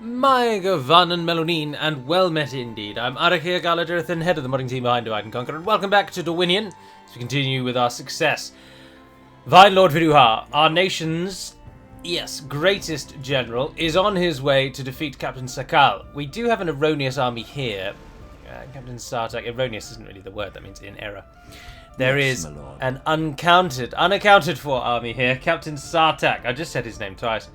My Van and Melonin, and well met indeed. I'm Arakir Galadirthan, head of the modding team behind Divide and Conquer, and welcome back to Dorwinion as we continue with our success. Vine Lord Viduha, our nation's, greatest general, is on his way to defeat Captain Sakal. We do have an erroneous army here. Captain Sartak, erroneous isn't really the word, that means in error. There is an unaccounted for army here. Captain Sartak, I just said his name twice.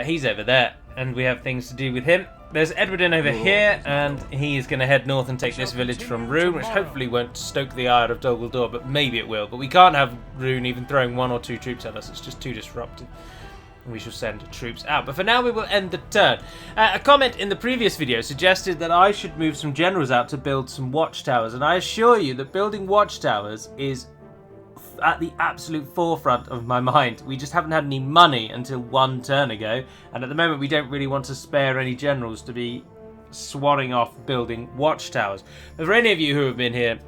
He's over there, and we have things to do with him. There's Edwardin over here, and he is going to head north and take this village from Rune, which hopefully won't stoke the ire of Dol Guldur, but maybe it will. But we can't have Rune even throwing 1 or 2 troops at us. It's just too disruptive. We shall send troops out. But for now, we will end the turn. A comment in the previous video suggested that I should move some generals out to build some watchtowers, and I assure you that building watchtowers is at the absolute forefront of my mind. We just haven't had any money until 1 turn ago, and at the moment we don't really want to spare any generals to be swanning off building watchtowers. But for any of you who have been here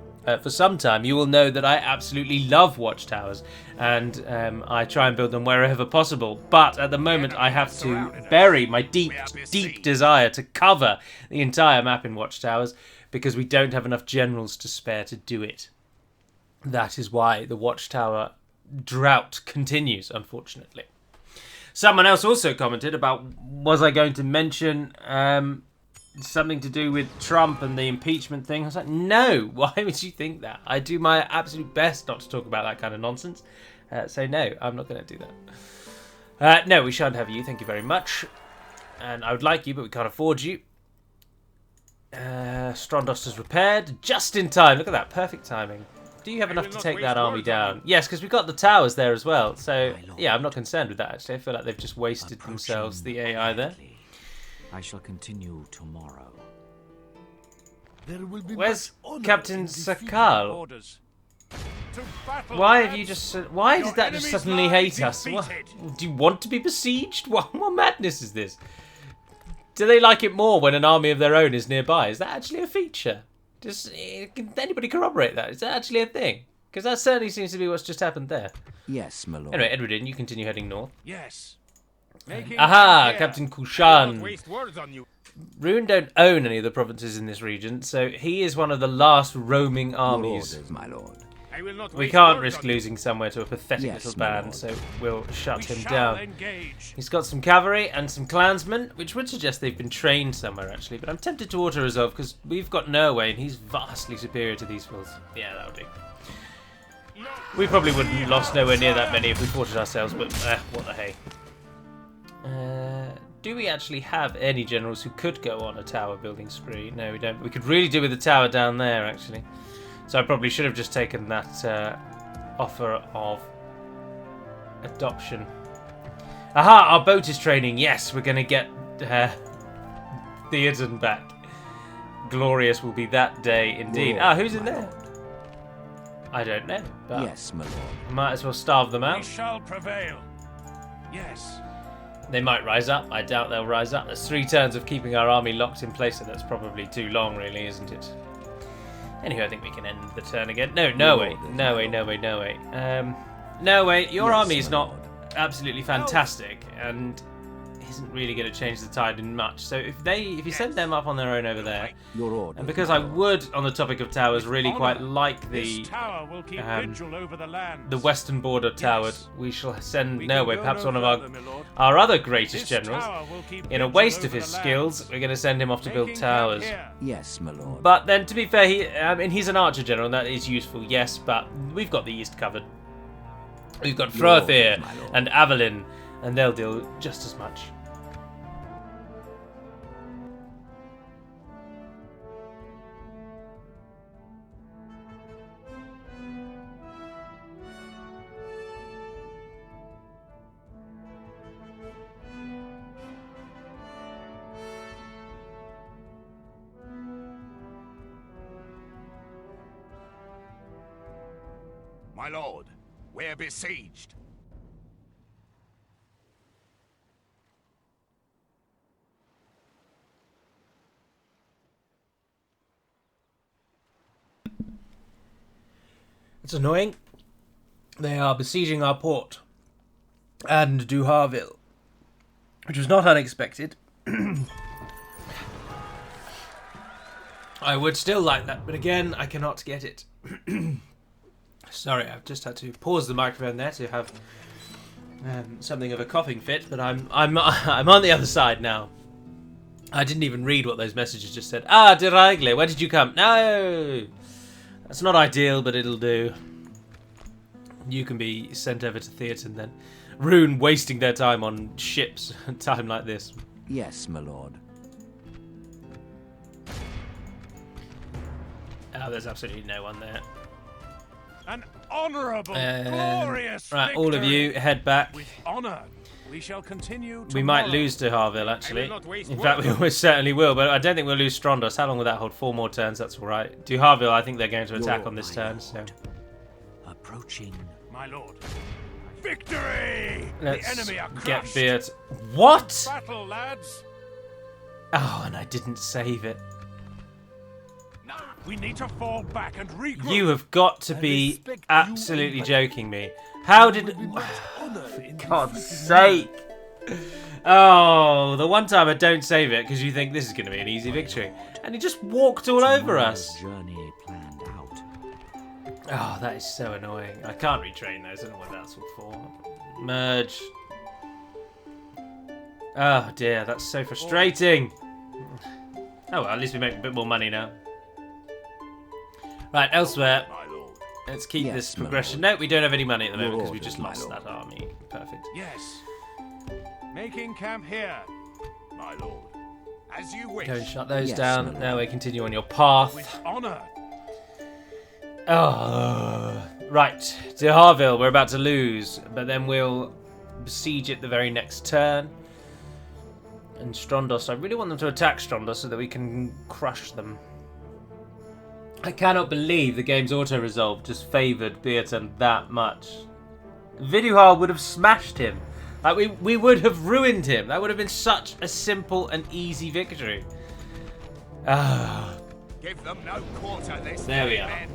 for some time, you will know that I absolutely love watchtowers, and I try and build them wherever possible. But at the moment I have to bury my deep desire to cover the entire map in watchtowers because we don't have enough generals to spare to do it. That is why the watchtower drought continues, unfortunately. Someone else also commented about, was I going to mention something to do with Trump and the impeachment thing? I was like, no, why would you think that? I do my absolute best not to talk about that kind of nonsense. So no, I'm not going to do that. No, we shan't have you, thank you very much. And I would like you, but we can't afford you. Strondos is repaired, just in time. Look at that, perfect timing. Do you have enough to take that army down? Yes, because we've got the towers there as well. So, yeah, I'm not concerned with that, actually. I feel like they've just wasted themselves, the AI there. I shall continue tomorrow. Where's Captain Sakal? Why have you just... Why did that just suddenly hate us? What? Do you want to be besieged? What madness is this? Do they like it more when an army of their own is nearby? Is that actually a feature? Can anybody corroborate that? Is that actually a thing? Because that certainly seems to be what's just happened there. Yes, my lord. Anyway, Edwardin, you continue heading north. Yes. Aha, Captain Kushan. Rune don't own any of the provinces in this region, so he is one of the last roaming armies. Orders, my lord. We can't risk losing somewhere to a pathetic little band, so we'll shut him down. He's got some cavalry and some clansmen, which would suggest they've been trained somewhere, actually. But I'm tempted to auto-resolve, because we've got Norway, and he's vastly superior to these fools. Yeah, that'll do. We probably wouldn't have lost nowhere near that many if we fought it ourselves, but what the hey. Do we actually have any generals who could go on a tower building spree? No, we don't. We could really do with the tower down there, actually. So I probably should have just taken that offer of adoption. Aha, our boat is training. Yes, we're going to get Theoden back. Glorious will be that day indeed. Lord, who's in there? I don't know. But yes, my lord. Might as well starve them out. We shall prevail. Yes. They might rise up. I doubt they'll rise up. There's 3 turns of keeping our army locked in place, so that's probably too long, really, isn't it? Anyway, I think we can end the turn again. No way. No way. Your army is not absolutely fantastic and isn't really going to change the tide in much. So if you send them up on their own over there, and because I would, on the topic of towers, really quite like the western border tower, we shall send Norway, perhaps one of our other greatest generals. In a waste of his skills, we're going to send him off to build towers. Yes, my lord. But then, to be fair, he's an archer general, and that is useful, yes, but we've got the east covered. We've got Frothere and Avalyn, and they'll deal just as much. My lord, we're besieged. It's annoying. They are besieging our port and Duharville, which was not unexpected. I would still like that, but again, I cannot get it. Sorry, I've just had to pause the microphone there to have something of a coughing fit, but I'm on the other side now. I didn't even read what those messages just said. Ah, De Raigle, where did you come? No! That's not ideal, but it'll do. You can be sent over to Theaton then. Rune wasting their time on ships at a time like this. Yes, my lord. Oh, there's absolutely no one there. An honourable, glorious right, all of you, head back. With honour, we shall continue tomorrow. We might lose to Harville, actually. In fact, we almost certainly will, but I don't think we'll lose Strondos. How long will that hold? 4 more turns, that's all right. To Harville, I think they're going to attack on this turn, so... Approaching. My lord. Victory! Let's the enemy are get crushed. Beard. What? Battle, lads. Oh, and I didn't save it. No, we need to fall back and regroup. You have got to be absolutely joking me. How did... For God's sake. Oh, the one time I don't save it because you think this is going to be an easy victory. And he just walked all over us. Journey planned out. Oh, that is so annoying. I can't retrain those. I don't know what that's all for. Merge. Oh dear, that's so frustrating. Oh well, at least we make a bit more money now. Right, elsewhere. My lord. Let's keep Yes, this my progression. lord. No, we don't have any money at the moment Your because we orders, just my lost lord. that army. Perfect. Yes. Making camp here, my lord. As you wish. Go and shut those Yes, down. my lord. Now we continue on your path. With honour. Oh, right. To Harville, we're about to lose, but then we'll besiege it the very next turn. And Strondos, I really want them to attack Strondos so that we can crush them. I cannot believe the game's auto-resolve just favoured Beaton that much. Viduhar would have smashed him. Like, we would have ruined him. That would have been such a simple and easy victory. Ah. Give them no quarter this There we day, are. men.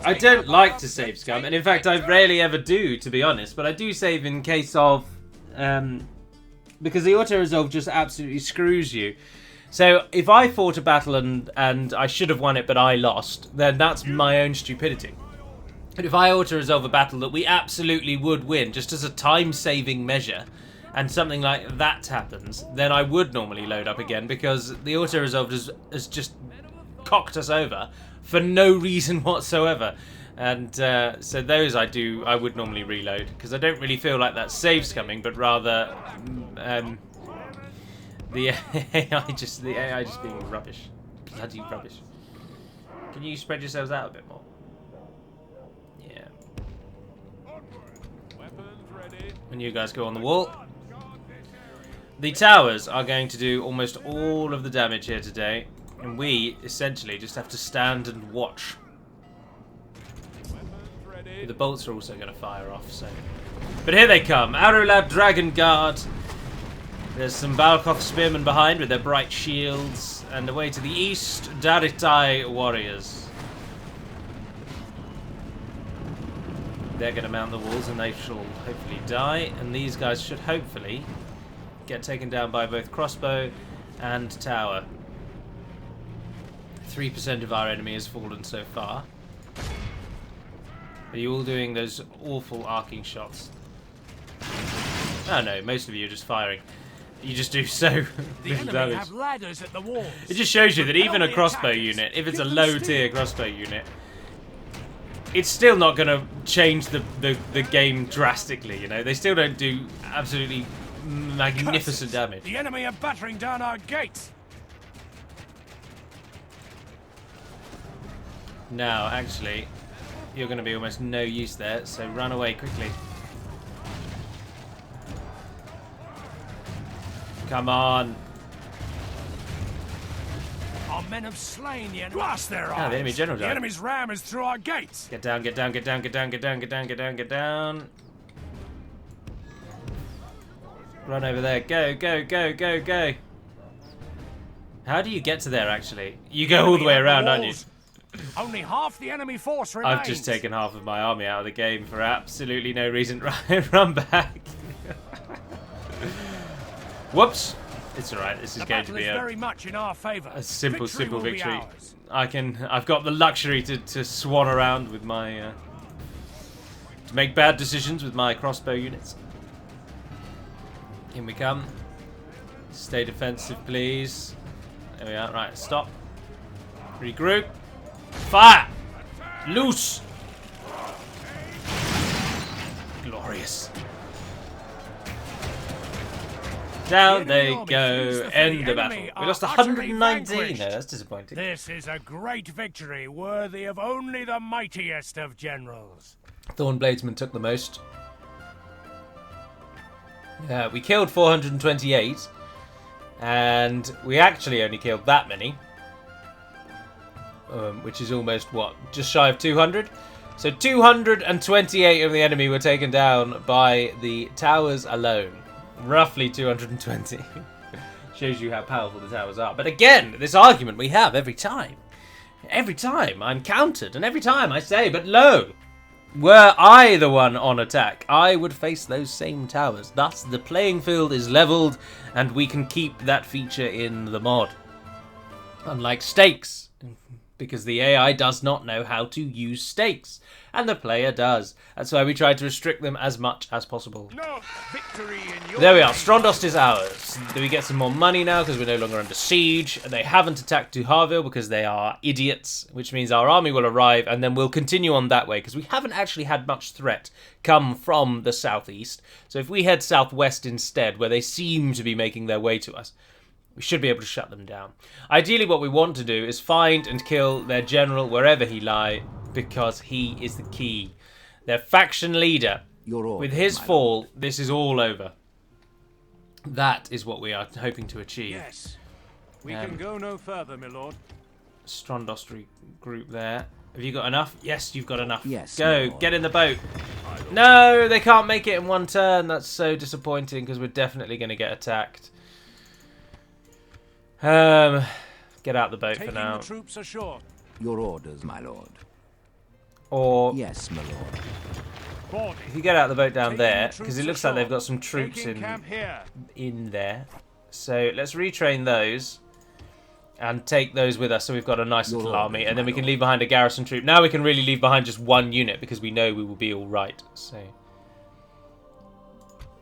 I Take don't up like arms to save and scum, take and in fact I victory. rarely ever do, to be honest, but I do save in case of... because the auto-resolve just absolutely screws you. So if I fought a battle and I should have won it but I lost, then that's my own stupidity. But if I auto-resolve a battle that we absolutely would win, just as a time-saving measure, and something like that happens, then I would normally load up again, because the auto-resolve has just cocked us over for no reason whatsoever. And so those I would normally reload, because I don't really feel like that save's coming, but rather the AI just being rubbish. Bloody rubbish. Can you spread yourselves out a bit more? Yeah. And you guys go on the wall. The towers are going to do almost all of the damage here today, and we essentially just have to stand and watch. The bolts are also going to fire off, so... But here they come! Arulab Dragon Guard! There's some Balkoth Spearmen behind with their bright shields, and away to the east, Daritai Warriors. They're going to mount the walls, and they shall hopefully die, and these guys should hopefully get taken down by both crossbow and tower. 3% of our enemy has fallen so far. Are you all doing those awful arcing shots? Oh no, most of you are just firing. You just do so The little enemy damage. have ladders at the walls. It just shows you that even a Repel the crossbow attackers. unit, if it's a Give them low steel. tier crossbow unit, it's still not going to change the game drastically, you know? They still don't do absolutely magnificent Curses. damage. The enemy are battering down our gates. Now, actually, you're going to be almost no use there, so run away quickly. Come on. Our men have slain the enemy. Blast their eyes. the enemy general The died. enemy's ram is through our gates. Get down, get down, get down, get down, get down, get down, get down, get down. Run over there. Go, go, go, go, go. How do you get to there, actually? You go all the way around, aren't you? Only half the enemy force remains. I've just taken half of my army out of the game for absolutely no reason. Run back. Whoops. It's alright, this is The going to battle be is very much in our favor. a simple will be victory. ours. I've got the luxury to swan around with my, to make bad decisions with my crossbow units. In we come. Stay defensive, please. There we are. Right, stop. Regroup. Fire! Loose! Glorious. Down they go. End the battle. We lost 119 there. That's disappointing. This is a great victory, worthy of only the mightiest of generals. Thornbladesman took the most. Yeah, we killed 428. And we actually only killed that many. Which is almost, what, just shy of 200? So 228 of the enemy were taken down by the towers alone. Roughly 220. Shows you how powerful the towers are. But again, this argument we have every time. Every time I'm countered, and every time I say, but lo, were I the one on attack, I would face those same towers. Thus, the playing field is leveled, and we can keep that feature in the mod. Unlike stakes, because the AI does not know how to use stakes, and the player does. That's why we try to restrict them as much as possible. No victory in your There we are, name. Strondost is ours. Do we get some more money now because we're no longer under siege? They haven't attacked Duharville because they are idiots, which means our army will arrive and then we'll continue on that way because we haven't actually had much threat come from the southeast. So if we head southwest instead, where they seem to be making their way to us, we should be able to shut them down. Ideally, what we want to do is find and kill their general wherever he lie, because he is the key. Their faction leader. With his fall, this is all over. That is what we are hoping to achieve. Yes. We can go no further, my lord. Strondost group there. Have you got enough? Yes, you've got enough. Yes, Go, my lord. get in the boat. No, they can't make it in one turn. That's so disappointing because we're definitely going to get attacked. Get out the boat Taking for now. the troops ashore. Your orders, my lord. Or Yes, my lord. Boarding. if you get out the boat down Taking there, the because it troops looks like ashore. they've got some troops Taking camp here. in there. So let's retrain those and take those with us so we've got a nice Your little orders, army. And then my we can lord. leave behind a garrison troop. Now we can really leave behind just one unit because we know we will be all right. So...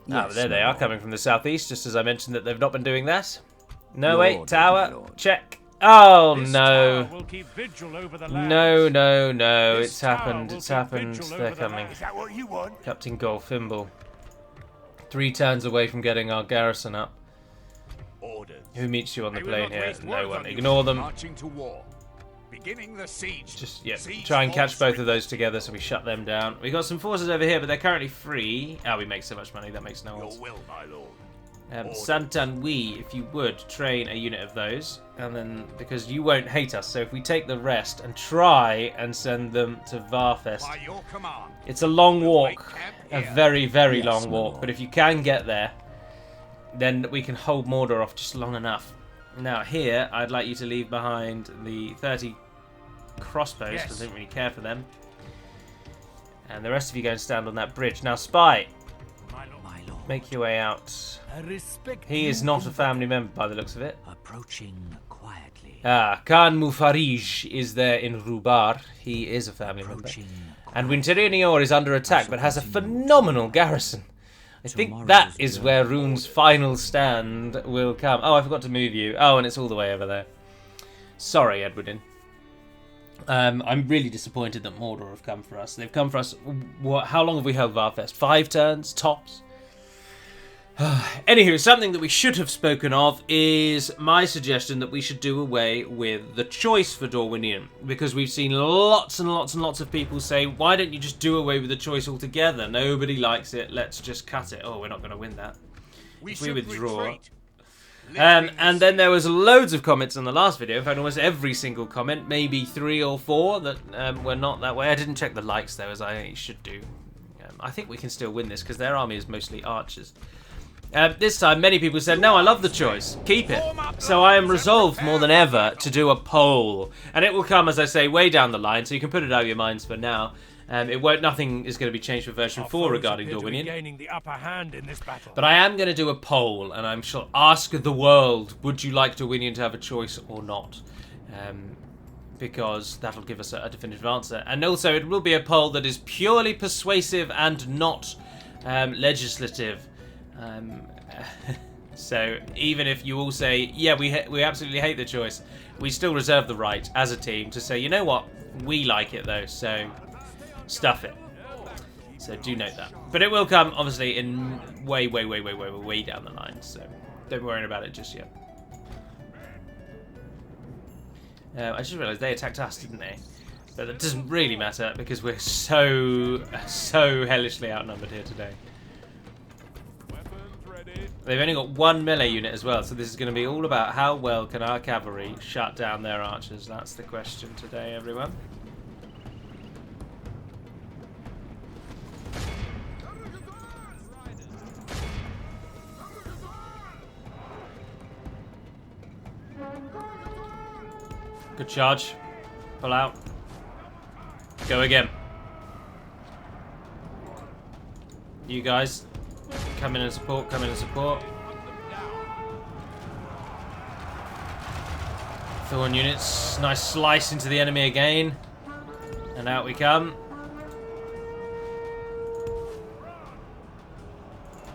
Yes, there they my are, lord. coming from the southeast, just as I mentioned that they've not been doing that. No, Your wait, orders, my tower, lord. check. Oh, This no. tower will keep vigil over the lands. No, no, no, This it's tower happened, will it's keep happened. vigil They're over the coming. lands. Is that what you want? Captain Goldfimble. 3 turns away from getting our garrison up. Orders. Who meets you on the I will plane not here? waste No words one. on you. Ignore them. Marching to war. Beginning the siege. Just, yeah, Siege try and catch force both of those together so we shut them down. We got some forces over here, but they're currently free. Ah, we make so much money, that makes no Your odds. will, my lord. Santanwi, if you would, train a unit of those. And then, because you won't hate us, so if we take the rest and try and send them to Varfest. By your command. It's a long We'll walk, make camp a here. very, very Yes, long my walk. lord. But if you can get there, then we can hold Mordor off just long enough. Now here, I'd like you to leave behind the 30 crossbows, Yes. because I don't really care for them. And the rest of you go and stand on that bridge. Now, Spy, My lord. My lord. make your way out. I respect He is not a family member by the looks of it. Approaching quietly. Ah, Khan Mufarij is there in Rubar. He is a family member. Approaching And Winterinior is under attack, but has a phenomenal garrison. I think Tomorrow's that is journey. where Rune's final stand will come. Oh, I forgot to move you. Oh, and it's all the way over there. Sorry, Edwardin. I'm really disappointed that Mordor have come for us. They've come for us... How long have we held Varfest? 5 turns? Tops? Anywho, something that we should have spoken of is my suggestion that we should do away with the choice for Dorwinion, because we've seen lots and lots and lots of people say, why don't you just do away with the choice altogether? Nobody likes it, let's just cut it. Oh, we're not going to win that. If we withdraw. retreat. And then there was loads of comments on the last video. In fact, almost every single comment, maybe 3 or 4 that were not that way. I didn't check the likes though, as I should do. I think we can still win this because their army is mostly archers. This time, many people said, no, I love the choice. Keep it. So I am resolved more than ever to do a poll. And it will come, as I say, way down the line, so you can put it out of your minds for now. Nothing is going to be changed for version 4 regarding Dorwinion. Gaining the upper hand in this battle. But I am going to do a poll, and I shall ask the world, would you like Dorwinion to have a choice or not? Because that'll give us a definitive answer. And also, it will be a poll that is purely persuasive and not legislative. So even if you all say, yeah, we absolutely hate the choice, we still reserve the right as a team to say, you know what, we like it though, so stuff it. So do note that. But it will come, obviously, in way down the line, so don't worry about it just yet. I just realised they attacked us, didn't they? But that doesn't really matter because we're so hellishly outnumbered here today. They've only got one melee unit as well, so this is going to be all about how well can our cavalry shut down their archers. That's the question today, everyone. Good charge. Pull out. Go again. You guys. Come in and support, come in and support. Thorn units, nice slice into the enemy again. And out we come.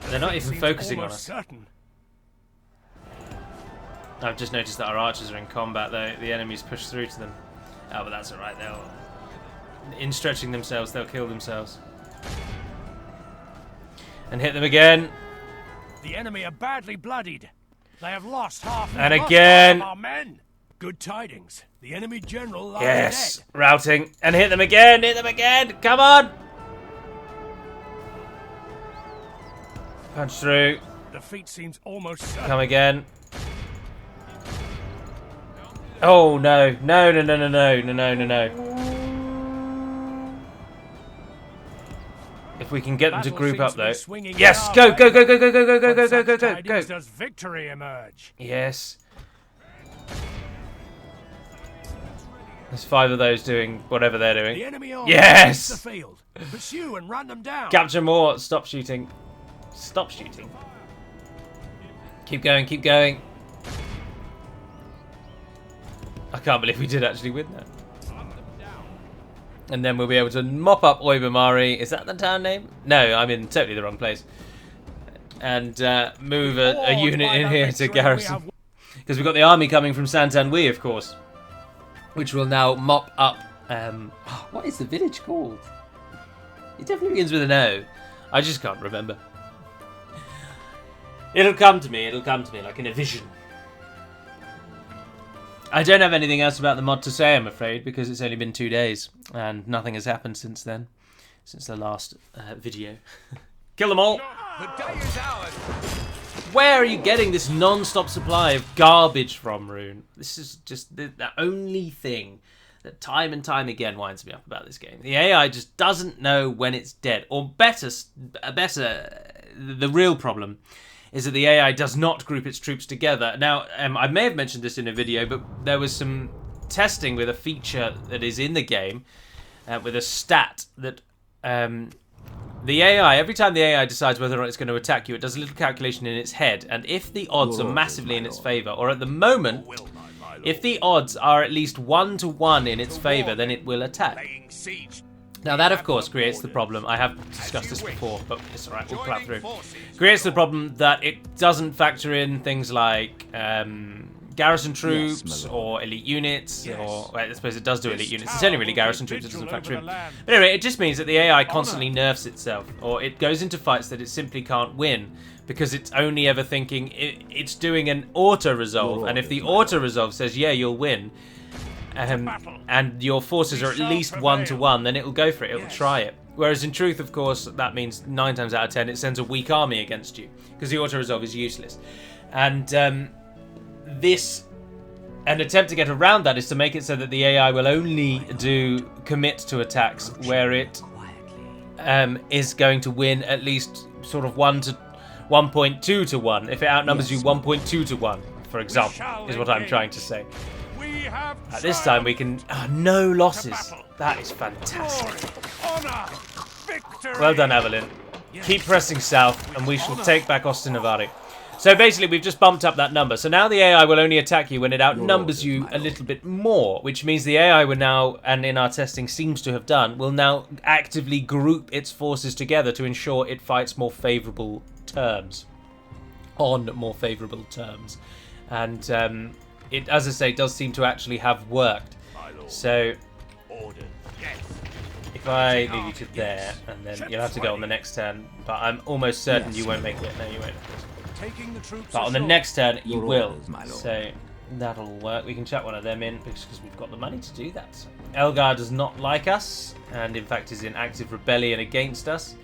They're not even focusing on us. Certain. I've just noticed that our archers are in combat though. The enemies push through to them. Oh, but that's alright. In stretching themselves, they'll kill themselves. And hit them again. The enemy are badly bloodied. They have lost half and again. our men. Good tidings. The enemy general lies dead. Yes, routing. And hit them again. Hit them again. Come on. Punch through. Defeat seems almost certain. Come again. Oh no. No. If we can get them to group up though. Yes, go. Does victory emerge? Yes. There's 5 of those doing whatever they're doing. The enemy yes. The field. Pursue and run them down. Capture more. Stop shooting. Stop shooting. Keep going. I can't believe we did actually win that. And then we'll be able to mop up Oibamari. Is that the town name? No, I'm in totally the wrong place. And move a unit in here to garrison. Because we've got the army coming from Santanwi, of course. Which will now mop up... what is the village called? It definitely begins with an O. I just can't remember. It'll come to me like in a vision. I don't have anything else about the mod to say, I'm afraid, because it's only been 2 days, and nothing has happened since then, since the last video. Kill them all! The day is ours. Where are you getting this non-stop supply of garbage from, Rune? This is just the only thing that time and time again winds me up about this game. The AI just doesn't know when it's dead, or better, the real problem is that the AI does not group its troops together. Now, I may have mentioned this in a video, but there was some testing with a feature that is in the game, with a stat that the AI, every time the AI decides whether or not it's going to attack you, it does a little calculation in its head, and if the odds are massively in its favour, or at the moment, if the odds are at least 1-to-1 in its favour, then it will attack. Now that, of course, creates the problem. I have discussed this before, but it's alright, we'll plow through. Creates the problem that it doesn't factor in things like garrison troops or elite units, or well, I suppose it does do elite units. It's only really garrison troops it doesn't factor in. But anyway, it just means that the AI constantly nerfs itself, or it goes into fights that it simply can't win, because it's only ever thinking it's doing an auto-resolve, and if the auto-resolve says, yeah, you'll win, and your forces are at least 1-to-1, then it'll go for it, it'll try it. Whereas in truth, of course, that means 9 times out of 10 it sends a weak army against you, because the auto-resolve is useless. And an attempt to get around that is to make it so that the AI will only commit to attacks where it is going to win at least sort of 1.2-to-1. If it outnumbers you 1.2-to-1, for example, is what I'm trying to say. At this time we can... no losses. That is fantastic. Honor! Victory! Well done, Evelyn. Keep pressing south, and we shall take back Ostinavari. So basically, we've just bumped up that number. So now the AI will only attack you when it outnumbers you a little bit more, which means the AI will now, and in our testing seems to have done, will now actively group its forces together to ensure it fights more favourable terms. On more favourable terms. And it, as I say, does seem to actually have worked. So if I leave you to there, and then you'll have to go on the next turn, but I'm almost certain you won't make it. No, you won't. But on the next turn, you will. So that'll work. We can chuck one of them in because we've got the money to do that. Elgar does not like us, and in fact is in active rebellion against us,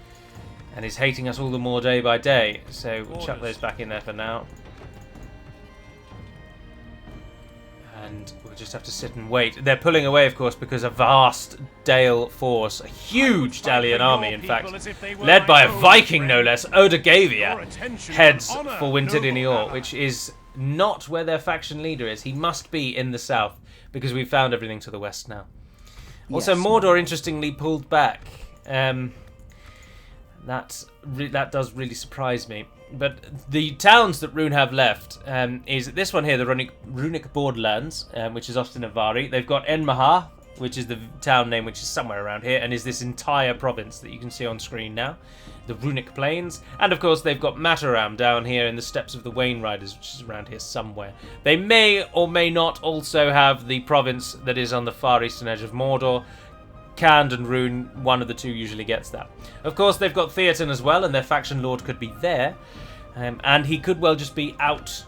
and is hating us all the more day by day. So we'll chuck those back in there for now. And we'll just have to sit and wait. They're pulling away, of course, because a vast Dale force, a huge Dalian army, in fact, led by a Viking, no less, Odagavia, heads for Winter Dinior, which is not where their faction leader is. He must be in the south, because we've found everything to the west now. Also, Mordor, interestingly, pulled back. That does really surprise me. But the towns that Rune have left is this one here, the Runic Borderlands, which is Ostinavari. They've got Enmaha, which is the town name, which is somewhere around here, and is this entire province that you can see on screen now. The Runic Plains. And, of course, they've got Mataram down here in the steppes of the Wain Riders, which is around here somewhere. They may or may not also have the province that is on the far eastern edge of Mordor. Khand and Rune, one of the two usually gets that. Of course, they've got Theoden as well, and their faction lord could be there. And he could well just be out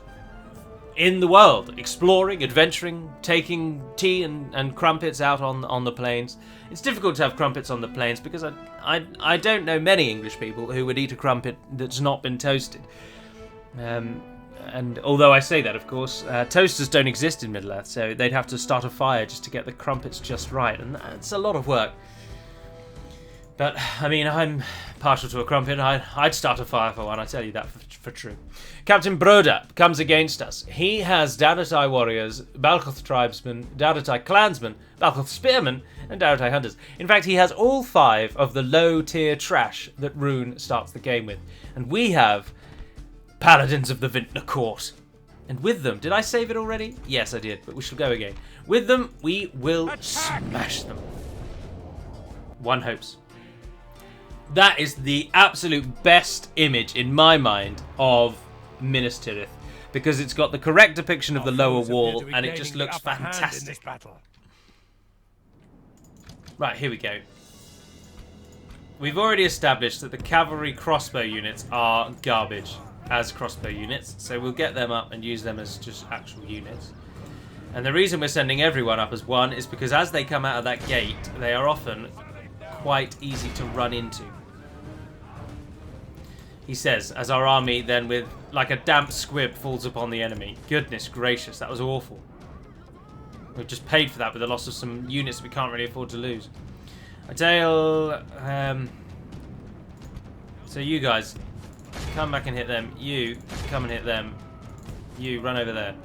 in the world, exploring, adventuring, taking tea and crumpets out on the plains. It's difficult to have crumpets on the plains because I don't know many English people who would eat a crumpet that's not been toasted. And although I say that, of course, toasters don't exist in Middle-earth, so they'd have to start a fire just to get the crumpets just right, and that's a lot of work. But, I mean, I'm partial to a crumpet. I'd start a fire for one, I tell you that for true. Captain Broda comes against us. He has Dadatai warriors, Balkoth tribesmen, Dadatai clansmen, Balkoth spearmen, and Dadatai hunters. In fact, he has all 5 of the low-tier trash that Rune starts the game with. And we have Paladins of the Vintner Court. And with them, did I save it already? Yes, I did, but we shall go again. With them, we will smash them. One hopes. That is the absolute best image, in my mind, of Minas Tirith. Because it's got the correct depiction of the lower wall, and it just looks fantastic. Right, here we go. We've already established that the cavalry crossbow units are garbage as crossbow units, so we'll get them up and use them as just actual units. And the reason we're sending everyone up as one is because as they come out of that gate, they are often quite easy to run into. He says, as our army then with like a damp squib falls upon the enemy. Goodness gracious, that was awful. We've just paid for that with the loss of some units we can't really afford to lose. Adale, so you guys, come back and hit them. You, come and hit them. You, run over there.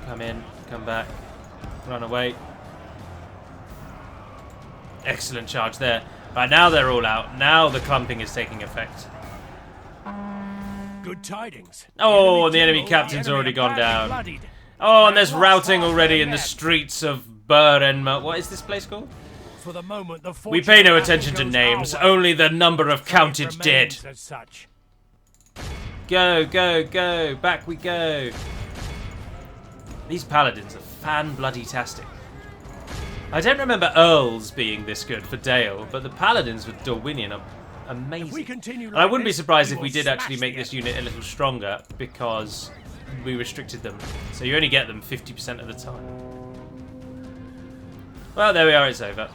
Come in, come back, run away. Excellent charge there. Right, now they're all out. Now the clumping is taking effect. Good tidings. Oh, and the enemy captain's already gone down. Bloodied. Oh, and there's routing already in the streets of Bur Enma. What is this place called? For the moment, the We pay no attention to names, only the number of counted dead. Go, go, go. Back we go. These paladins are fan-bloody-tastic. I don't remember Earls being this good for Dale, but the paladins with Dorwinion are amazing. I wouldn't be surprised if we did actually make this unit a little stronger, because we restricted them. So you only get them 50% of the time. Well, there we are, it's over.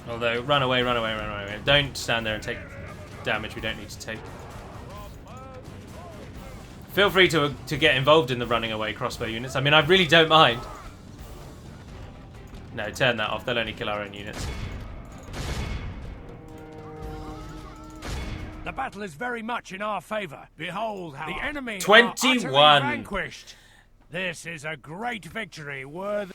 Although, run away, run away, run away. Don't stand there and take damage we don't need to take. Feel free to get involved in the running away crossbow units. I mean, I really don't mind. No, turn that off. They'll only kill our own units. The battle is very much in our favour. Behold how the enemy 21. are utterly vanquished. This is a great victory worthy.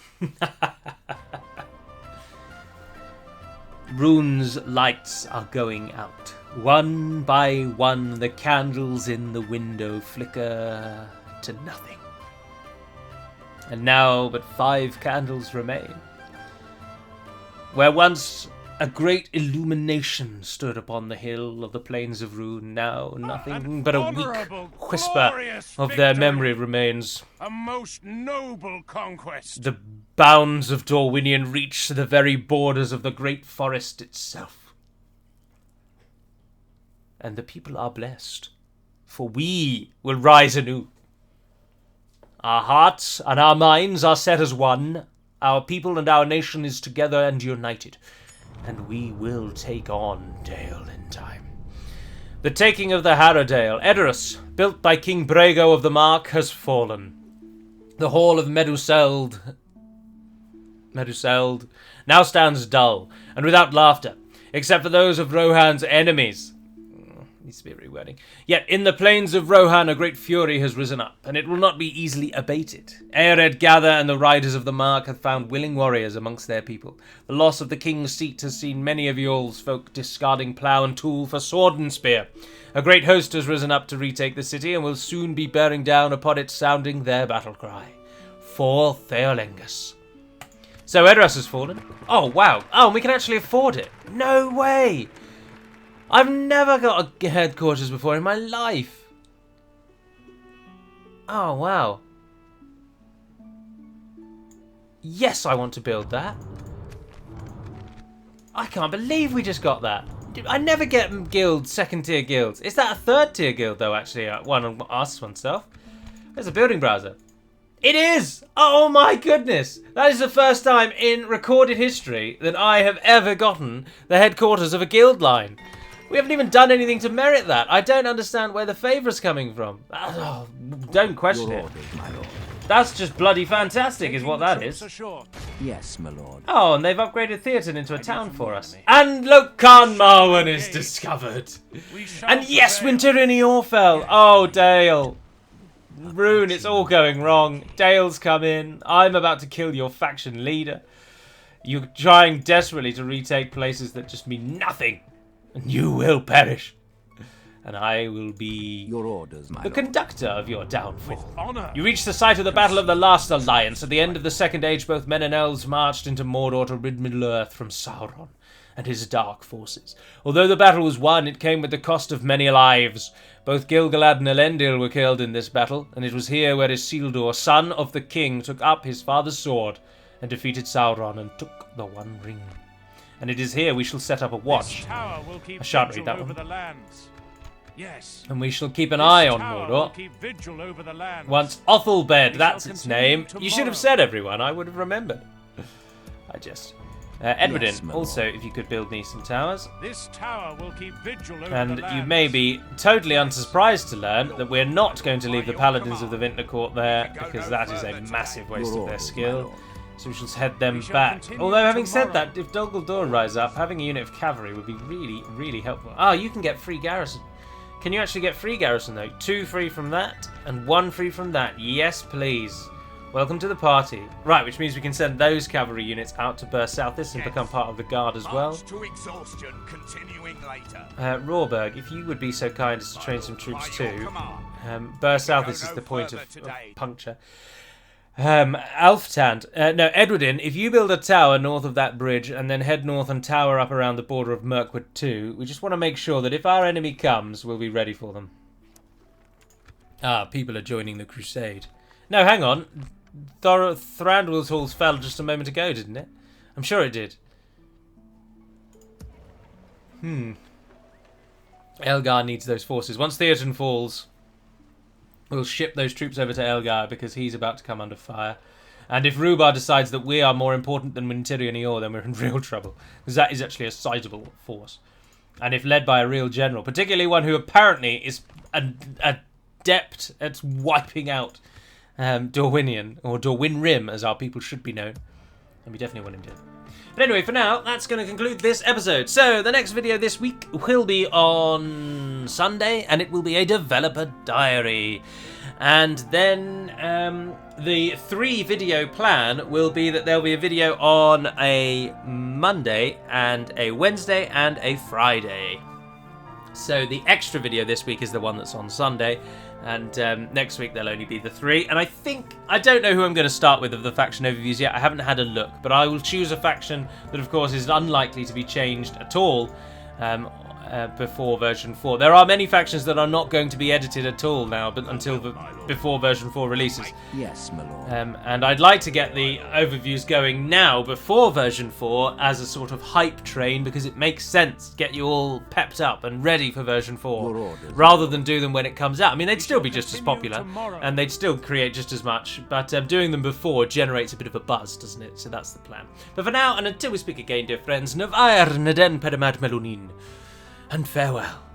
Rune's lights are going out. One by one, the candles in the window flicker to nothing. And now but 5 candles remain. Where once a great illumination stood upon the hill of the plains of Rune, now nothing but a weak whisper of their memory remains. A most noble conquest. The bounds of Dorwinion reach to the very borders of the great forest itself. And the people are blessed, for we will rise anew. Our hearts and our minds are set as one. Our people and our nation is together and united. And we will take on Dale in time. The taking of the Harrowdale, Edoras, built by King Brego of the Mark, has fallen. The hall of Meduseld now stands dull and without laughter, except for those of Rohan's enemies. Needs to be rewording. Yet in the plains of Rohan a great fury has risen up, and it will not be easily abated. Ered Gather and the riders of the Mark have found willing warriors amongst their people. The loss of the king's seat has seen many of Yol's folk discarding plough and tool for sword and spear. A great host has risen up to retake the city, and will soon be bearing down upon it, sounding their battle cry. For Theolengus. So Edoras has fallen. Oh, wow. Oh, and we can actually afford it. No way! I've never got a headquarters before in my life. Oh, wow. Yes, I want to build that. I can't believe we just got that. I never get guilds, second tier guilds. Is that a third tier guild though, actually? One on us oneself. There's a building browser. It is! Oh my goodness! That is the first time in recorded history that I have ever gotten the headquarters of a guild line. We haven't even done anything to merit that. I don't understand where the favour's coming from. Oh, don't question it. That's just bloody fantastic, is what that is. Yes, my lord. Oh, and they've upgraded Theaton into a town for us. And look, Khan Marwan is discovered. And yes, Winterini Orfell. Oh, Dale. Rune, it's all going wrong. Dale's come in. I'm about to kill your faction leader. You're trying desperately to retake places that just mean nothing. And you will perish. And I will be your orders, my the lord. Conductor of your downfall. With honor. You reach the site of the Battle of the Last Alliance. At the end of the Second Age, both men and elves marched into Mordor to rid Middle-earth from Sauron and his dark forces. Although the battle was won, it came with the cost of many lives. Both Gil-galad and Elendil were killed in this battle, and it was here where Isildur, son of the king, took up his father's sword and defeated Sauron and took the One Ring. And it is here we shall set up a watch. I shan't read that one. Yes. And we shall keep an eye on Mordor. Once Othelbed, that's its name. You should have said, everyone. I would have remembered. I just... Edwardin, Yes, my also, if you could build me some towers. This tower will keep vigil over And the you may be totally unsurprised to learn that we're not going to leave the Paladins of the Vintner Court there, because that is a massive waste of their skill. So we shall head them back. Although, having said that, if Dol Guldur rise up, having a unit of cavalry would be really, really helpful. Ah, you can get free garrison. Can you actually get free garrison, though? 2 free from that, and 1 free from that. Yes, please. Welcome to the party. Right, which means we can send those cavalry units out to Bur Southis and become part of the guard as well. to exhaustion, continuing later. Rawberg, if you would be so kind as to train some troops too. Bur Southis is the point of puncture. Alftand. No, Edwardin, if you build a tower north of that bridge and then head north and tower up around the border of Mirkwood too, we just want to make sure that if our enemy comes, we'll be ready for them. Ah, people are joining the crusade. No, hang on. Thranduil's halls fell just a moment ago, didn't it? I'm sure it did. Elgar needs those forces. Once Theoden falls, we'll ship those troops over to Elgar because he's about to come under fire. And if Rhubarb decides that we are more important than Winteria and Eor, then we're in real trouble. Because that is actually a sizable force. And if led by a real general, particularly one who apparently is adept at wiping out Dorwinion, or Dorwinrim, as our people should be known. And we definitely want him to. But anyway, for now, that's going to conclude this episode. So, the next video this week will be on Sunday, and it will be a developer diary. And then the 3 video plan will be that there'll be a video on a Monday and a Wednesday and a Friday. So the extra video this week is the one that's on Sunday, and next week there'll only be the 3. And I don't know who I'm going to start with of the faction overviews yet. I haven't had a look, but I will choose a faction that, of course, is unlikely to be changed at all before version 4. There are many factions that are not going to be edited at all now, but until before version 4 releases. Yes, my lord. And I'd like to get the overviews going now before version 4 as a sort of hype train, because it makes sense. Get you all pepped up and ready for version 4 rather than do them when it comes out. I mean, they'd still be just as popular and they'd still create just as much, but doing them before generates a bit of a buzz, doesn't it? So that's the plan. But for now, and until we speak again, dear friends, Navair Neden Pedamad Melunin, and farewell.